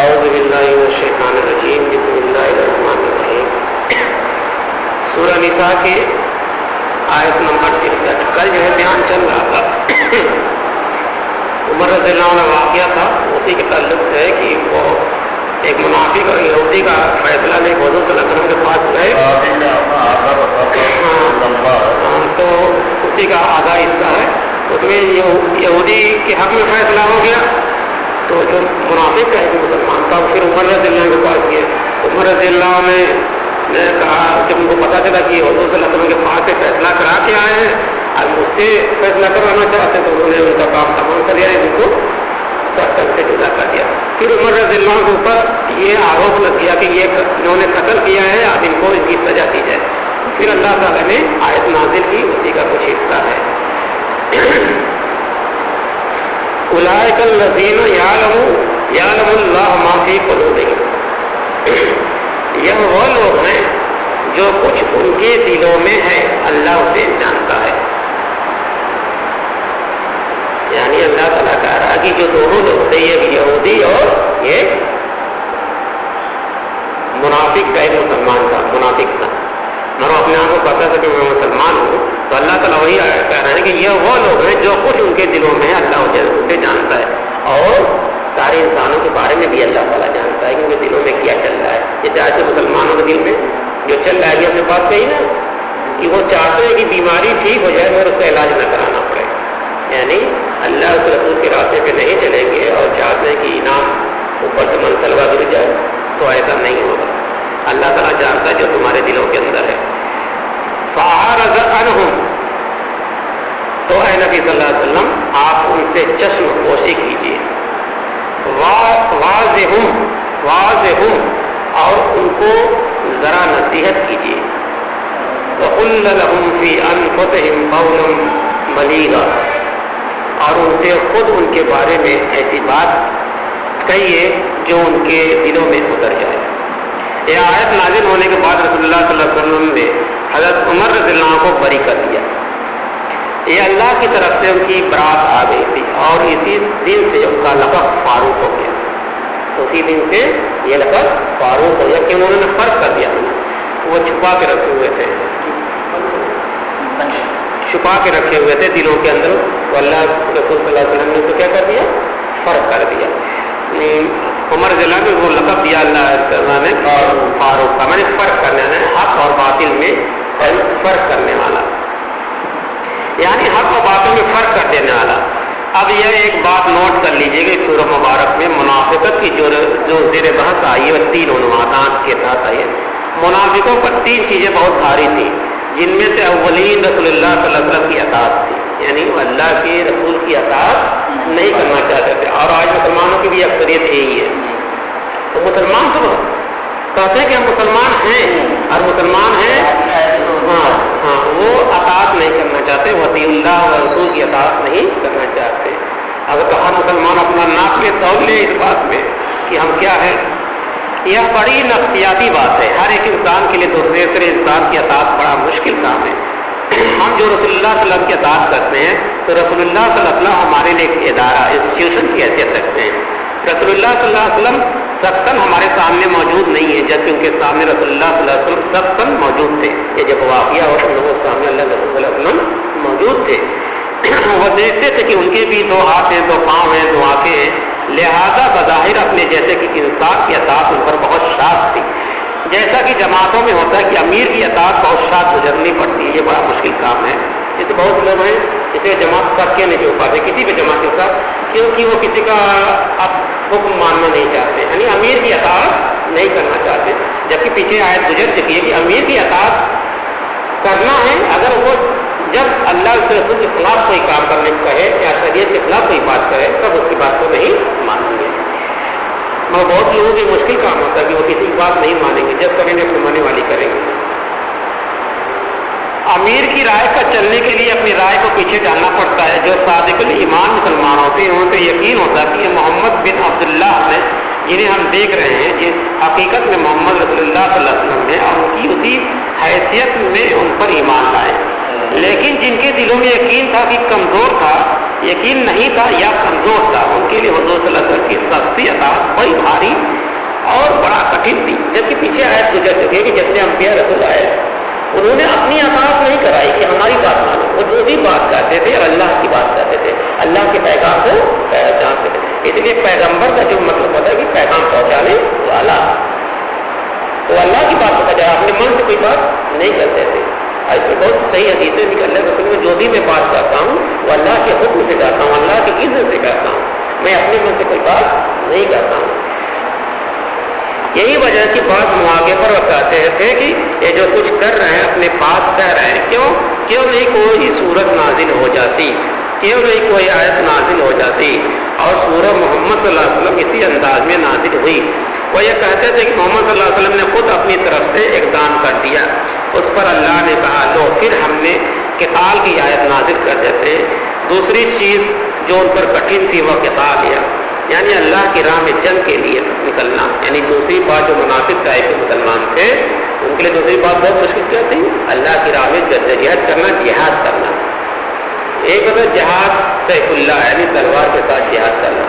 اعوذ باللہ من الشیطان الرجیم بسم اللہ الرحمن الرحیم۔ سورہ نساء کے آیت نمبر 63 کل جو ہے بیان چل رہا تھا عمر رضی اللہ عنہ واقعہ تھا، اسی کے تعلق سے ہے کہ وہ ایک منافق اور یہودی کا فیصلہ لے حضور صلی اللہ علیہ وسلم کے پاس گئے، تو اسی کا آدھا حصہ ہے، اس میں یہودی کے حق میں فیصلہ ہو گیا، تو جو منافق ہے مسلمان تھا پھر عمر رضی اللہ کے پاس گئے۔ عمر رضی اللہ نے کہا جب ان کو پتا چلا کہ حضور صلی اللہ علیہ وسلم کے پاس سے فیصلہ کرا کے آئے ہیں اور مجھ سے فیصلہ کروانا چاہتے ہیں، تو انہوں نے ان کا کام تمام کر دیا، ان کو سخت سے جدا کر دیا۔ پھر عمر رضی اللہ کے اوپر یہ آروپ لگ گیا کہ یہ انہوں نے قتل کیا ہے، اب ان کو ان کی سزا دی جائے۔ پھر اللہ تعالیٰ نے آیت نازل کی، اسی کا کچھ حصہ ہے۔ اولئک الذین یعلم اللہ ما فی قلوبہم، یہ وہ لوگ ہیں جو کچھ ان کے دلوں میں ہے، اللہ اسے جانتا ہے۔ یعنی اللہ تعالیٰ کہہ رہا کہ جو دونوں لوگ تھے، یہ یہودی اور یہ منافق کا ایک مسلمان تھا، منافق تھا، مگر اپنے آپ کو پتا تھا کہ میں مسلمان ہوں، تو اللہ تعالیٰ وہی کہہ رہے ہیں کہ یہ وہ لوگ ہیں جو کچھ ان کے دلوں میں ہے، اللہ اسے جانتا ہے، اور سارے انسانوں کے بارے میں بھی اللہ تعالیٰ جانتا ہے کہ ان کے دلوں میں کیا چل رہا ہے۔ یہ چاہتے مسلمانوں کے دل میں جو چل رہا ہے کہ اپنے پاس کہیں نا کہ وہ چاہتے ہیں کہ بیماری ٹھیک ہو جائے مگر اس کا علاج نہ کرانا پڑے، یعنی اللہ کے رسول کے راستے پہ نہیں چلیں گے اور چاہتے ہیں کہ انعام اوپر سے منصلبہ گر جائے، تو ایسا نہیں ہوگا۔ اللہ تعالیٰ جانتا ہے جو تمہارے دلوں کے اندر ہے۔ فَأَعْرَضَ عَنْهُمْ، تو اے نبی صلی اللہ علیہ وسلم آپ ان سے چشم پوشی کیجیے، واضحہم، اور ان کو ذرا نصیحت کیجیے، وَقُلَّ لَهُمْ فِي أَنفُسِهِمْ قَوْلًا بَلِيغًا، اور ان سے خود ان کے بارے میں ایسی بات کہیے جو ان کے دلوں میں اتر جائے۔ یہ آیت نازل ہونے کے بعد رسول اللہ صلی اللہ علیہ وسلم نے حضرت عمر رضی اللہ عنہ کو بری کر دیا۔ یہ اللہ کی طرف سے ان کی برات آ گئی تھی، اور اسی دن سے ان کا لقب فاروق ہو گیا۔ اسی دن سے یہ لقب فاروق ہو گیا کہ انہوں نے فرق کر دیا، وہ چھپا کے رکھے ہوئے تھے، چھپا کے رکھے ہوئے تھے دلوں کے اندر، تو اللہ رسول صلی اللہ علیہ وسلم نے تو کیا کر دیا، فرق کر دیا۔ عمر رضی اللہ نے وہ لقب دیا اللہ تعالیٰ نے فاروق کا، میں نے فرق کرنے والا، حق اور باطل میں فرق کرنے والا، یعنی حق و باطل میں فرق کر دینے والا۔ اب یہ ایک بات نوٹ کر لیجیے کہ سورہ مبارک میں منافقت کی جو زیر بحث آئی ہے وہ 3 عنوانات کے ساتھ آئی ہے۔ منافقوں پر 3 چیزیں بہت بھاری تھیں، جن میں سے اولین رسول اللہ صلی اللہ علیہ وسلم کی اطاعت تھی، یعنی وہ اللہ کے رسول کی اطاعت نہیں کرنا چاہتے تھے، اور آج مسلمانوں کی بھی اکثریت یہی ہے۔ تو مسلمان تو کہتے ہیں کہ ہم مسلمان ہیں، اور مسلمان ہیں، ہاں وہ اطاعت نہیں کرنا چاہتے، وہ اطیع اللہ و رسول کی اطاعت نہیں کرنا چاہتے۔ اگر تو ہر مسلمان اپنا ناک میں تول لے اس بات میں کہ ہم کیا ہیں، یہ بڑی نفسیاتی بات ہے۔ ہر ایک انسان کے لیے دوسرے انسان کی اطاعت بڑا مشکل کام ہے۔ ہم جو رسول اللہ صلی اللہ علیہ وسلم کی اطاعت کرتے ہیں، تو رسول اللہ صلی اللہ علیہ وسلم ہمارے لیے ایک ادارہ، انسٹیٹیوشن کی حیثیت رکھتے ہیں۔ رسول اللہ صلی اللہ علیہ وسلم سختاً ہمارے سامنے موجود نہیں ہے، جبکہ ان کے سامنے رسول اللہ صلی اللہ علیہ وسلم سختاً موجود تھے۔ یہ جب واقعہ ہو تو ان لوگوں کے سامنے اللہ رسول صلی اللہ علیہ وسلم موجود تھے، وہ دیکھتے تھے کہ ان کے بھی 2 ہاتھ ہیں، 2 پاؤں ہیں، 2 آنکھیں ہیں، لہذا بظاہر اپنے جیسے کہ انصاف کی اطاعت ان پر بہت شاق تھی، جیسا کہ جماعتوں میں ہوتا ہے کہ امیر کی اطاعت بہت شاق گزرنی پڑتی ہے۔ یہ بڑا مشکل کام ہے، جیسے بہت لوگ ہیں اسے جماعت کر کے نہیں جو پاتے کسی بھی جماعت کے ساتھ، کیونکہ وہ کسی کا اب حکم ماننا نہیں چاہتے، یعنی امیر کی اطاعت نہیں کرنا چاہتے، جبکہ پیچھے آیت گزر چکی ہے کہ امیر کی اطاعت کرنا ہے اگر وہ جب اللہ کے رسول کے خلاف کوئی کام کرنے کو کہے یا شریعت کے خلاف کوئی بات کہے تب اس کی بات کو نہیں مانیں گے۔ مگر بہت لوگوں کی مشکل کام ہوتا ہے کہ وہ کسی کی بات نہیں مانیں گے، جب کریں گے اپنی منی والی کریں گے۔ امیر کی رائے پر چلنے کے لیے اپنی رائے کو پیچھے ڈالنا پڑتا ہے۔ جو صادق الایمان مسلمان ہوتے ہیں ان کو یقین ہوتا ہے کہ یہ محمد بن عبداللہ نے، جنہیں ہم دیکھ رہے ہیں، جس حقیقت میں محمد رسول اللہ صلی اللہ علیہ وسلم نے، اور ان کی اسی حیثیت میں ان پر ایمان لائے۔ لیکن جن کے دلوں میں یقین تھا کہ کمزور تھا، یقین نہیں تھا یا کمزور تھا، ان کے لیے حضور صلی اللہ علیہ وسلم کی سختی اطاعت بڑی بھاری جبکہ پیچھے آیت گزر چکی ہے کہ جتنے انبیاء رسول آئے انہوں نے اپنی اطاعت نہیں کرائی کہ ہماری بات مانو، وہ جو بھی بات کرتے تھے اور اللہ کی بات کرتے تھے، اللہ کے پیغام کو جانتے تھے. اس لیے پیغمبر کا جو مطلب ہوتا ہے کہ پیغام پہنچانے والا، وہ اللہ کی بات کو بجائے اپنے من سے کوئی بات نہیں کرتے تھے. اس میں بہت صحیح حدیثیں بھی اللہ رسول میں جو بھی میں بات کرتا ہوں وہ اللہ کے حکم سے کرتا ہوں، اللہ کی عزت سے کرتا ہوں، میں اپنے من سے کوئی بات نہیں کرتا ہوں. یہی وجہ کی بات مواقع پر بتاتے تھے کہ یہ جو کچھ کر رہے ہیں اپنے پاس کہہ رہے ہیں، کیوں نہیں کوئی صورت نازل ہو جاتی، کیوں نہیں کوئی آیت نازل ہو جاتی. اور سورہ محمد صلی اللہ علیہ وسلم اسی انداز میں نازل ہوئی. وہ یہ کہتے تھے کہ محمد صلی اللہ علیہ وسلم نے خود اپنی طرف سے اقدام کر دیا. اس پر اللہ نے کہا لو پھر ہم نے قتال کی آیت نازل کر دیتے. دوسری چیز جو ان پر کٹھن تھی وہ قتال ہے، یعنی اللہ کی راہ میں جنگ کے لیے نکلنا. یعنی دوسری بات جو منافق ٹائپ کے مسلمان تھے ان کے لیے دوسری بات بہت مشکل کیا تھی، اللہ کی راہ میں جدوجہد کرنا، جہاد کرنا. ایک ہوتا جہاد سیف اللہ یعنی تلوار کے ساتھ جہاد کرنا،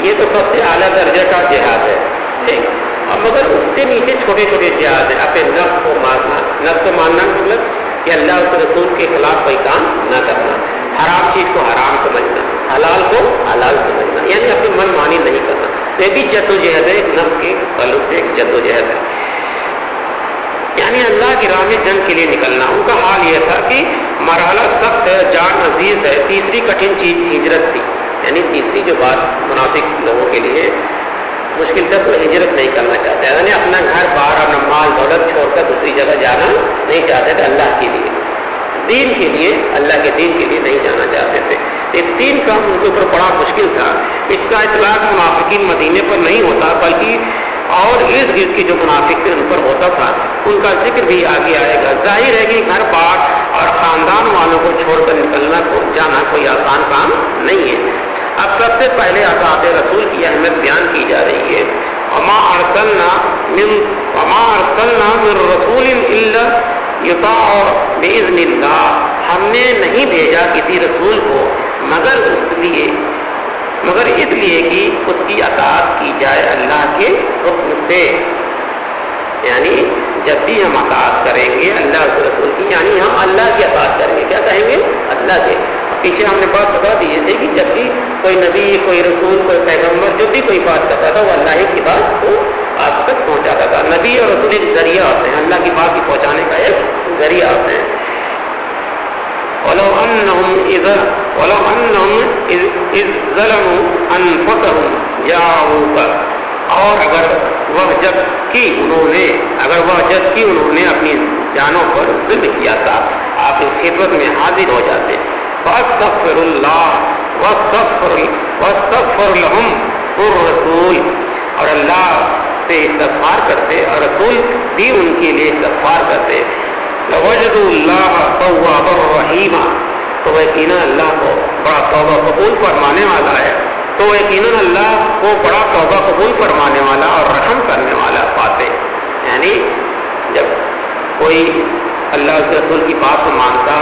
یہ تو سب سے اعلیٰ درجے کا جہاد ہے. ٹھیک، اور مگر اس سے نیچے چھوٹے چھوٹے جہاد ہیں. اپنے نفس کو مارنا، نفس کو مارنا مطلب کہ اللہ اس رسول کے خلاف کوئی کام نہ کرنا، حرام چیز کو حرام سمجھنا، حلال کو حلال سمجھنا، یعنی اپنی من مانی نہیں کرنا. یہ بھی جدوجہد ہے، نفس کے تعلق سے ایک جدوجہد ہے. یعنی اللہ کی راہ میں جنگ کے لیے نکلنا. ان کا حال یہ تھا کہ مرحلہ سخت ہے، جان عزیز ہے. تیسری کٹھن چیز ہجرت تھی. یعنی تیسری جو بات منافق لوگوں کے لیے مشکل تھا، تو ہجرت نہیں کرنا چاہتے، یعنی اپنا گھر بار اپنا مال دولت چھوڑ کر دوسری جگہ جانا نہیں چاہتے تھے. اللہ کے لیے، دین کے لیے، اللہ کے دین کے لیے نہیں جانا چاہتے تھے. یہ تین کام ان کے اوپر بڑا مشکل تھا. اس کا اطلاق منافقین مدینے پر نہیں ہوتا بلکہ اور ارد گرد کے جو منافق تھے ان پر ہوتا تھا. ان کا ذکر بھی آگے آئے گا. ظاہر ہے کہ گھر بار اور خاندان والوں کو چھوڑ کر نکلنا جانا کوئی آسان کام نہیں ہے. اب سب سے پہلے اطاعت رسول کی اہمیت بیان کی جا رہی ہے. وما ارسلنا من رسول الا یطاع باذن اللہ. ہم نے نہیں بھیجا کسی رسول کو مگر اس لیے کہ اس کی اطاعت کی جائے اللہ کے حکم سے. یعنی جب بھی ہم اطاعت کریں گے اللہ کے رسول کی، یعنی ہم اللہ کی اطاعت کریں گے. کیا کہیں گے؟ اللہ کے. پیچھے ہم نے بات بتا دی تھی کہ جب بھی کوئی نبی، کوئی رسول، کوئی پیغمبر جو بھی کوئی بات کرتا تھا وہ اللہ کی بات کو آپ تک پہنچاتا تھا. نبی اور رسول ایک ذریعہ ہوتے ہیں، اللہ کی بات کی پہنچانے کا ایک ذریعہ ہوتے ہیں. وَلَوْ أَنَّهُمْ إِذْ ظَلَمُوا أَنفُسَهُمْ جَاءُوكَ. اور اگر وہ جب کی انہوں نے اپنی جانوں پر ظلم کیا تھا، آپ کی خدمت میں حاضر ہو جاتے. فَاسْتَغْفِرُ اللَّهَ وَاسْتَغْفَرْ لَهُمْ الرَّسُولُ. اور اللہ سے استغفار کرتے اور رسول بھی ان کے لیے استغفار کرتے. لَوَجَدُوا اللَّهَ تَوَّابًا رَحِيمًا. تو یقیناً اللہ کو بڑا توبہ قبول فرمانے والا ہے. تو یقیناً اللہ کو بڑا توبہ قبول فرمانے والا اور رحم کرنے والا پاتے. یعنی جب کوئی اللہ کے رسول کی بات کو مانتا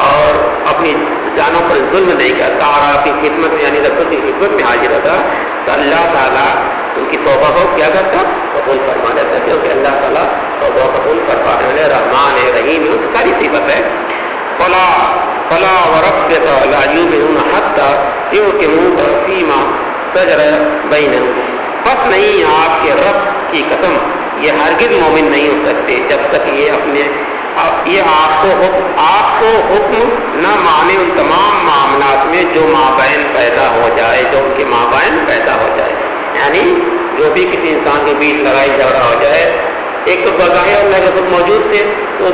اور اپنی جانوں پر ظلم نہیں کرتا اور آپ کی خدمت میں یعنی رسول کی خدمت میں حاضر ہوتا تو اللہ تعالیٰ ان کی توبہ کو کیا کرتا؟ قبول فرما دیتا. کیونکہ اللہ تعالیٰ توبہ قبول فرمانے والے رحمان ہے، رحیم ہے، اس کا بھی صفت ہے. فلا وربك لا يؤمنون حتى يحكموك فيما شجر بينهم. بس نہیں، آپ کے رب کی قسم یہ ہرگز مومن نہیں ہو سکتے جب تک یہ آپ کو حکم نہ مانے ان تمام معاملات میں جو مابین پیدا ہو جائے، جو ان کے مابین پیدا ہو جائے. یعنی جو بھی کسی انسان کے بیچ لڑائی جھگڑا ہو جائے، ایک تو بظاہر اللہ کے حکم موجود تھے تو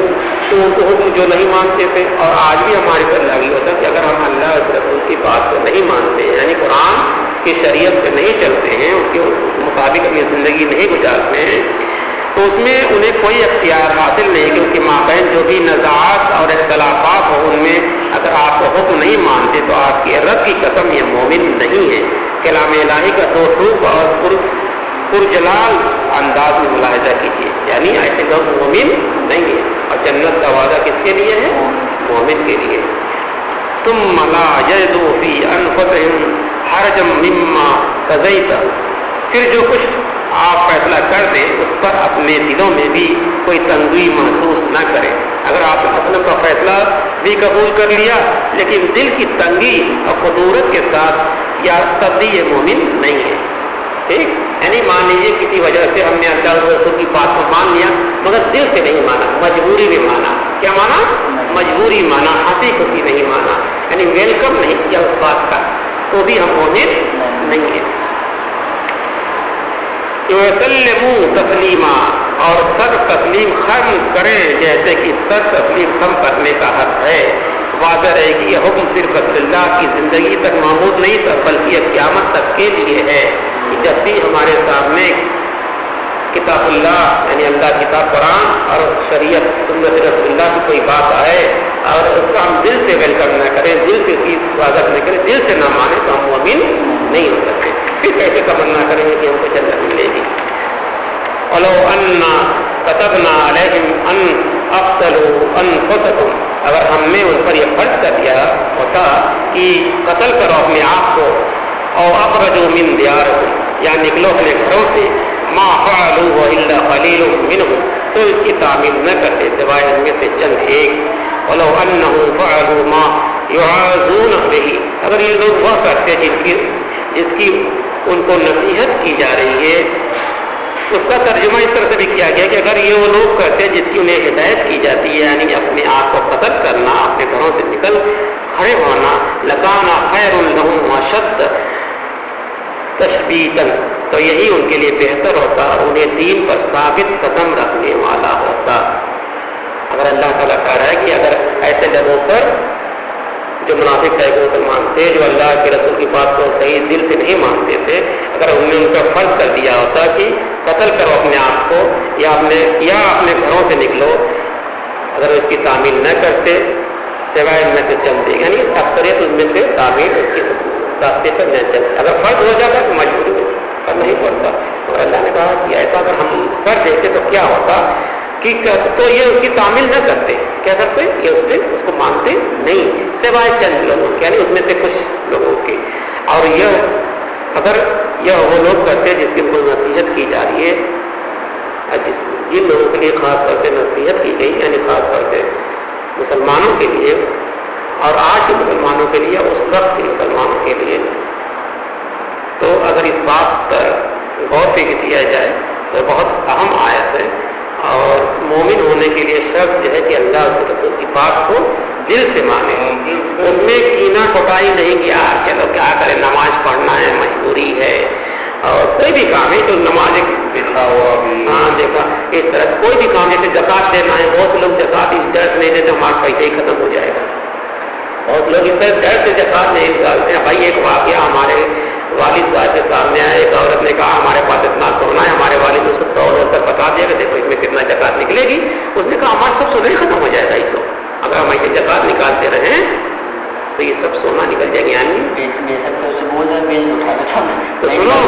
ان کو حکم جو نہیں مانتے تھے، اور آج بھی ہمارے پر لاگو ہوتا ہے کہ اگر ہم اللہ کے رسول کی بات کو نہیں مانتے ہیں، یعنی قرآن کی شریعت پہ نہیں چلتے ہیں، اس کے مطابق اپنی زندگی نہیں گزارتے ہیں، تو اس میں انہیں کوئی اختیار حاصل نہیں کہ ان کے مابین جو بھی نزاعات اور اختلافات ہوں ان میں اگر آپ کو حکم نہیں مانتے تو آپ کے رب کی قسم یہ مومن نہیں ہے. کلام الہی کا دو ٹوک اور پرجلال انداز میں ملاحظہ کیجیے. یعنی ایسے لوگ مومن نہیں ہیں. اور جنت کا وعدہ کس کے لیے ہے؟ مومن کے لیے. ثم لا يجدوا في انفسهم حرجا مما قضيت. پھر جو کچھ آپ فیصلہ کر دیں اس پر اپنے دلوں میں بھی کوئی تنگی محسوس نہ کریں. اگر آپ نے اسلم کا فیصلہ بھی قبول کر لیا لیکن دل کی تنگی اور خطورت کے ساتھ یا تب بھی یہ مومن نہیں ہے. ٹھیک، یعنی مان لیجیے کسی وجہ سے ہم نے اللہ رسول کی بات کو مان لیا مگر دل سے نہیں مانا، مجبوری میں مانا. کیا مانا؟ مجبوری مانا، ہنسی خوشی نہیں مانا، یعنی ویلکم نہیں کیا اس بات کا، تو بھی ہم مومن نہیں ہیں. وَسَلِّمُوا تَسْلِيمًا، اور سر تسلیم خم کریں جیسے کہ سر تسلیم خم کرنے کا حق ہے. واضح رہے کہ یہ حکم صرف اللہ کی زندگی تک محمود نہیں تھا بلکہ یہ قیامت تک کے لیے ہے. جب بھی ہمارے سامنے کتاب اللہ یعنی اللہ کتاب قرآن اور شریعت سنت رسول اللہ کی کوئی بات آئے اور اس کا ہم دل سے ویلکم نہ کریں، دل سے اس کی سواگت نہ کریں، دل سے نہ مانیں تو ہم مومن نہیں ہو سکتے. پھر کیسے تمنا کریں گے کہ ہم کو جنت ملے گی. وَلَوْ أَنَّا كَتَبْنَا عَلَيْهِمْ أَنْ اقْتُلُوا أَنفُسَكُمْ، اگر ہم نے ان پر یہ فرض کر دیا ہوتا کہ قتل کرو اپنے آپ کو، اور اخرجوا من دیارکم، یا نکلو اپنے گھروں سے، ما فعلوا الا قلیل منهم، تو اس کی تعمیل نہ کرتے سوائے ان میں سے چند ایک. ولو انهم فعلوا ما يعاذون به، اگر یہ لوگ وہ کرتے جس کی ان کو نصیحت کی جا رہی ہے. اس کا ترجمہ اس طرح سے بھی کیا گیا کہ اگر یہ وہ لوگ کرتے ہیں جس کی انہیں ہدایت کی جاتی ہے یعنی اپنے آپ کو قتل کرنا، اپنے گھروں سے نکل کھڑے ہونا، لکان خیر لهم واشد تشبیتا، تو یہی ان کے لیے بہتر ہوتا اور انہیں دین پر ثابت قدم رکھنے والا ہوتا. اگر اللہ تعالیٰ کہہ رہا ہے کہ اگر ایسے لوگوں پر جو منافق ہے کہ مسلمان تھے، جو اللہ کے رسول کی بات کو صحیح دل سے نہیں مانتے تھے، اگر انہوں نے ان کا فرض کر دیا ہوتا کہ قتل کرو اپنے آپ کو یا اپنے گھروں سے نکلو، اگر اس کی تعمیل نہ کرتے سوائے ان میں سے چند، یعنی اکثریت ان میں سے تعمیل اس کے راستے پر نہ چلتے. اگر فرض ہو جاتا تو مجبوری پر نہیں پڑتا. اور اللہ نے کہا کہ ایسا اگر ہم کر دیتے تو کیا ہوتا کہ تو یہ اس کی تعمیل نہ کرتے. کیا کرتے؟ یہ اس کو مانتے نہیں سوائے چند لوگوں کے، یعنی اس میں سے کچھ لوگوں کے. اور یہ اگر یہ وہ لوگ کرتے جس کی کوئی نصیحت کی جا رہی ہے، جن لوگوں کے لیے خاص طور سے نصیحت کی گئی، یعنی خاص طور سے مسلمانوں کے لیے اور آج کے مسلمانوں کے لیے، اس وقت کے مسلمانوں کے لیے، تو اگر اس بات پر غور فکر کیا جائے تو بہت اہم آیت ہے. اور مومن ہونے کے لیے شرط جو ہے کہ اللہ اور رسول کی بات کو دل سے مانے، اس میں کینہ ٹھٹائی نہیں کہ یار چلو کیا کریں، نماز پڑھنا ہے، مجبوری ہے، اور کوئی بھی کام ہے تو نماز دیکھا اس طرح کوئی بھی کام جیسے زکات دینا ہے، بہت سے لوگ زکات اس ڈر نہیں دیتے ہمارا پیسہ ہی ختم ہو جائے گا. بہت لوگ اس طرح ڈر سے زکات نہیں نکالتے ہیں. بھائی ایک واقعہ ہمارے والد صاحب کے سامنے آیا، ایک عورت نے کہا ہمارے پاس اتنا سونا ہے، ہمارے والد اس کو توڑ کر بتا دیا کہ دیکھو اس میں کتنا زکات نکلے گی. اس نے کہا ہمارا سب سونا ہی ختم ہو جائے گا، اس کو اگر ہم ایسے زکات نکالتے رہیں تو یہ سب سونا نکل جائے گا. تو سنو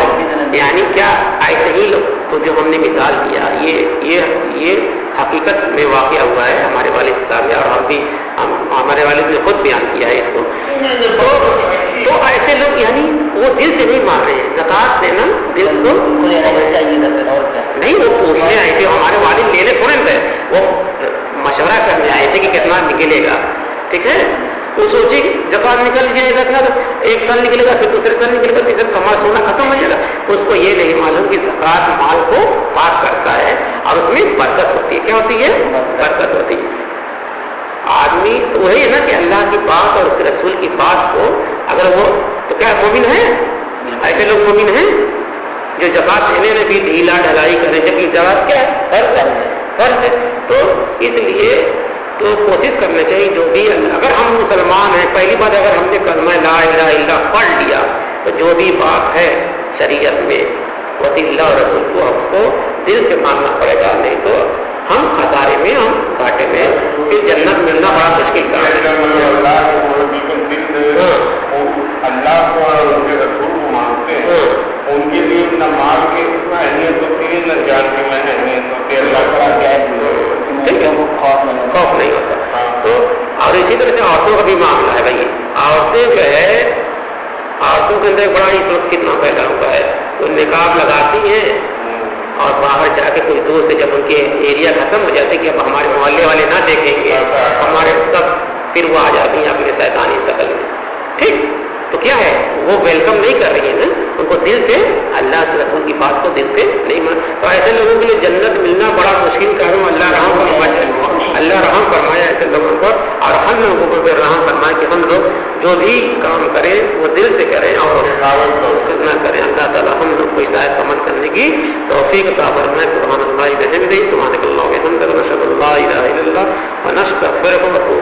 یعنی کیا ایسے ہی لوگ تو جو ہم نے مثال دیا یہ حقیقت میں واقعہ ہوا ہے ہمارے والد صاحب، اور ہمارے والد نے خود بیان کیا ہے اس کو. تو ایسے لوگ یعنی وہ دل سے نہیں مان رہے ہیں. زکات دینا دل کو نہیں، وہ پوچھنے آئے تھے، ہمارے والد لینے تھوڑے تھے، وہ مشورہ کرنے آئے تھے کہ کتنا نکلے گا. ٹھیک ہے، وہ سوچے کہ زکات نکل جائے گا، ایک سال نکلے گا، پھر دوسرے سال نکلے گا، تیسرے کما سونا ختم ہو جائے گا. اس کو یہ نہیں معلوم کہ زکات مال کو پاک کرتا ہے اور اس میں برکت ہوتی ہے. کیا ہوتی ہے؟ برکت ہوتی ہے. آدمی تو وہی ہے نا کہ اللہ کی بات اور اس کے رسول کی بات کو اگر وہ تو کیا مومن ہے؟ ایسے لوگ مومن ہیں جو زکات دینے میں بھی ڈھیلا ڈھلائی کریں، جبکہ زکات کیا ہے؟ فرض ہے. تو اس لیے تو کوشش کرنا چاہیے جو بھی اگر ہم مسلمان ہیں، پہلی بات اگر ہم نے کلمہ لا الہ الا اللہ پڑھ لیا تو جو بھی بات ہے شریعت میں وہ اللہ اور رسول کو اس کو دل سے ماننا پڑے گا، نہیں تو ہم خسارے میں، ہم گھاٹے میں، پھر جنت ملنا بڑا مشکل کام ہے. اللہ کو اور ان کے رسول کو مانتے ہیں، ان کے لیے نہ مال کی اہمیت ہوتی ہے نہ جان کی اہمیت ہوتی ہے. اللہ تعالیٰ کیا خوف نہیں ہوتا. تو اور اسی طرح سے عورتوں کا بھی معاملہ ہے. بھائی عورتیں جو ہے، عورتوں کے اندر بڑا ہی کتنا پیدا ہوا ہے. وہ نقاب لگاتی ہیں اور باہر جا کے کچھ دور سے جب ان کے ایریا ختم ہو جاتے کہ اب ہمارے محلے والے نہ دیکھیں گے ہمارے سب، پھر وہ آ جاتی ہیں اپنے شیطانی شکل میں. ٹھیک تو کیا ہے وہ ویلکم نہیں کر رہی ہے نا، ان کو دل سے اللہ کے رسول کی بات کو دل سے نہیں مان. تو ایسے لوگوں کے لیے جنت ملنا بڑا مشکل کام ہے. اللہ رحم فرمائے، اللہ رحم فرمائے ایسے لوگوں پر، اور ہم لوگوں کو بھی رحم فرمائے کہ ہم لوگ جو بھی کام کریں وہ دل سے کریں اور نہ کریں. اللہ تعالیٰ ہم لوگ کو ہدایت عمل کرنے کی توفیق عطا فرمائے. سبحان اللہ وبحمدہ، سبحانک اللہم وبحمدک، نشہد ان لا الہ الا اللہ ونستغفرک ونتوب